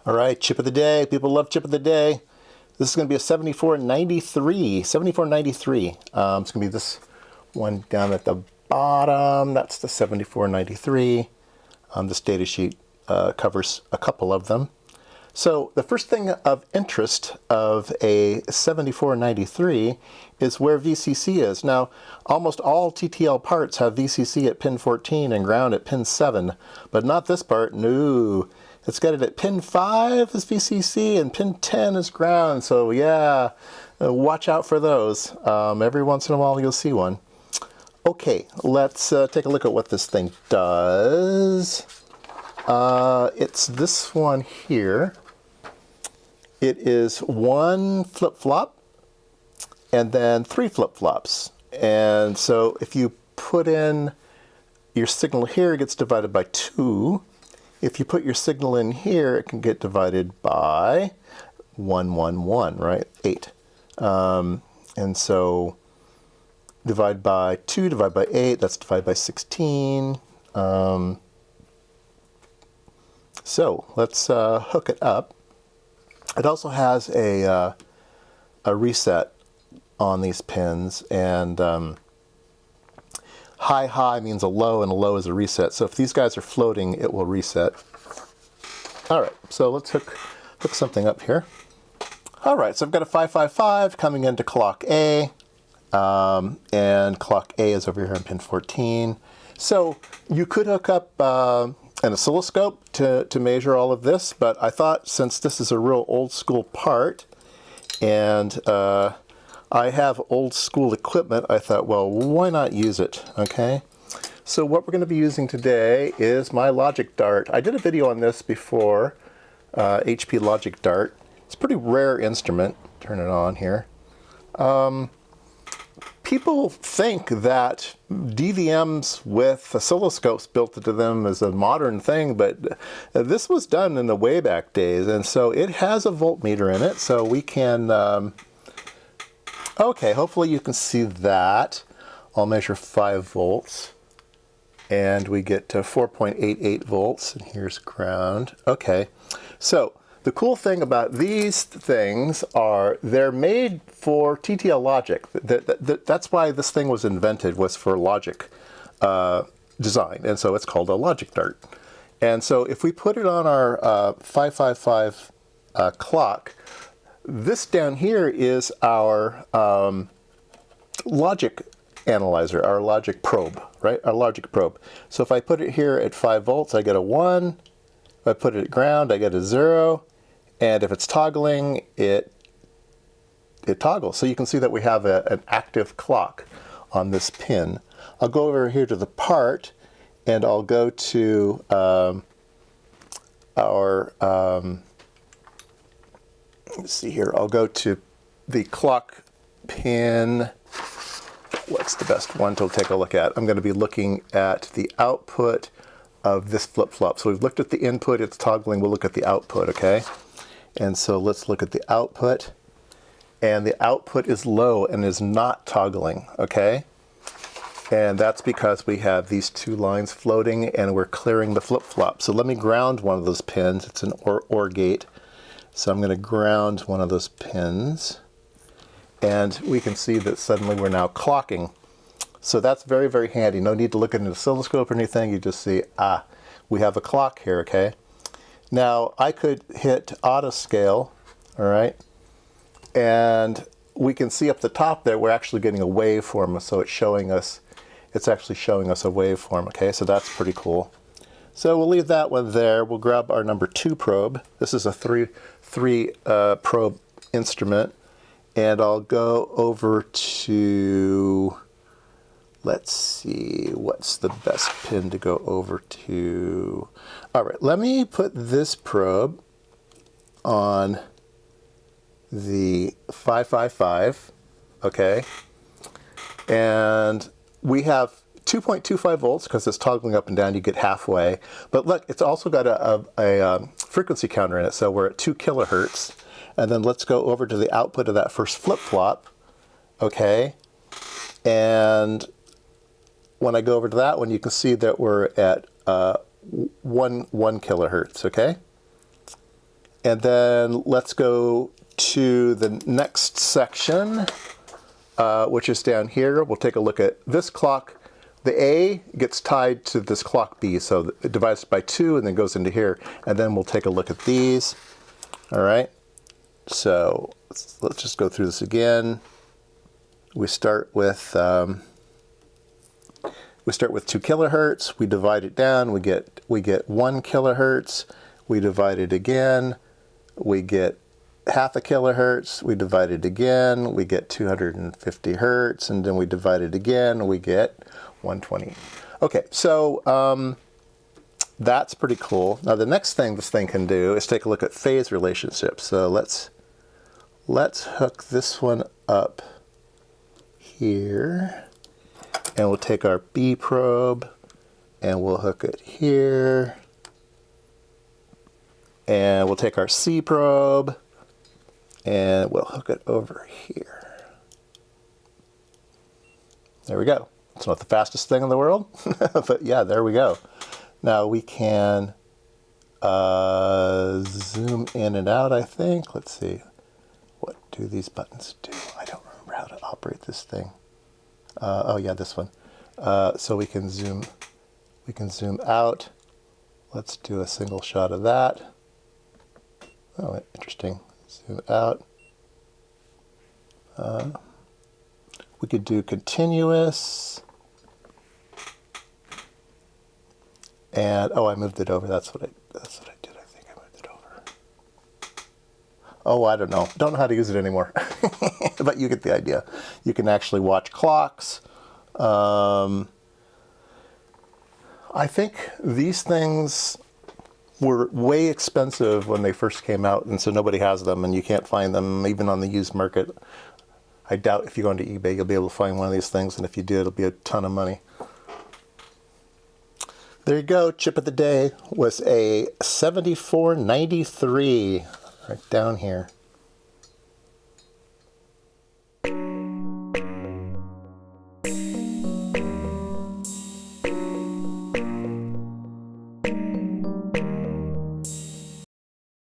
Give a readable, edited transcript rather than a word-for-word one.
All right, chip of the day. People love chip of the day. This is going to be a 7493. 7493. It's going to be this one down at the bottom. That's the 7493. This data sheet covers a couple of them. So the first thing of interest of a 7493 is where VCC is. Now, almost all TTL parts have VCC at pin 14 and ground at pin 7, but not this part. No, it's got it at pin 5 is VCC and pin 10 is ground. So yeah, watch out for those. Every once in a while you'll see one. Okay, let's take a look at what this thing does. It's this one here. It is one flip-flop and then 3 flip-flops. And so if you put in your signal here, it gets divided by 2. If you put your signal in here, it can get divided by 1, 1, 1, right? 8. And so divide by 2, divide by 8, that's divided by 16. So let's hook it up. It also has a reset on these pins, and high means a low, and a low is a reset. So if these guys are floating, it will reset. All right, so let's hook something up here. All right, so I've got a 555 coming into clock A, and clock A is over here on pin 14. So you could hook up an oscilloscope to measure all of this, but I thought since this is a real old school part and I have old school equipment, I thought, well, why not use it, okay? So what we're going to be using today is my Logic Dart. I did a video on this before, HP Logic Dart. It's a pretty rare instrument. Turn it on here. People think that DVMs with oscilloscopes built into them is a modern thing, but this was done in the way back days, and so it has a voltmeter in it, so we can, okay, hopefully you can see that. I'll measure 5 volts, and we get to 4.88 volts, and here's ground. Okay, so the cool thing about these things are they're made for TTL logic. That's why this thing was invented, was for logic design, and so it's called a Logic Dart. And so if we put it on our 555 clock, this down here is our logic analyzer, our logic probe, right? Our logic probe. So if I put it here at 5 volts, I get a 1. If I put it at ground, I get a 0. And if it's toggling, it toggles. So you can see that we have an active clock on this pin. I'll go over here to the part, and I'll go to let's see here, I'll go to the clock pin. What's the best one to take a look at? I'm going to be looking at the output of this flip-flop. So we've looked at the input, it's toggling, we'll look at the output, okay? And so let's look at the output, and the output is low and is not toggling, okay? And that's because we have these 2 lines floating and we're clearing the flip-flop. So let me ground one of those pins. It's an OR gate. So I'm going to ground one of those pins, and we can see that suddenly we're now clocking. So that's very, very handy. No need to look at an oscilloscope or anything. You just see, we have a clock here, okay? Now, I could hit auto scale, all right, and we can see up the top there, we're actually getting a waveform, so it's actually showing us a waveform, okay, so that's pretty cool. So we'll leave that one there. We'll grab our number 2 probe. This is a 3 probe instrument, and I'll go over to, let's see, what's the best pin to go over to? All right, let me put this probe on the 555, okay? And we have 2.25 volts because it's toggling up and down, you get halfway. But look, it's also got a frequency counter in it, so we're at 2 kilohertz. And then let's go over to the output of that first flip-flop, okay? And when I go over to that one, you can see that we're at 1 kilohertz, okay? And then let's go to the next section, which is down here. We'll take a look at this clock. The A gets tied to this clock B, so it divides by 2 and then goes into here. And then we'll take a look at these. All right. So let's just go through this again. We start with 2 kilohertz. We divide it down. We get 1 kilohertz. We divide it again. We get half a kilohertz. We divide it again. We get 250 hertz, and then we divide it again. We get 120. Okay, so that's pretty cool. Now the next thing this thing can do is take a look at phase relationships. So let's hook this one up here, and we'll take our B probe and we'll hook it here, and we'll take our C probe and we'll hook it over here. There we go. It's not the fastest thing in the world, but yeah, there we go. Now we can zoom in and out, I think. Let's see. What do these buttons do? I don't remember how to operate this thing. Oh yeah, this one. So we can zoom out. Let's do a single shot of that. Oh, interesting. Zoom out. We could do continuous. And oh, I moved it over. That's what I did. I think I moved it over. Oh, I don't know. Don't know how to use it anymore. But you get the idea. You can actually watch clocks. I think these things were way expensive when they first came out, and so nobody has them, and you can't find them even on the used market. I doubt if you go onto eBay you'll be able to find one of these things, and if you do, it'll be a ton of money. There you go. Chip of the day was a 7493 right down here.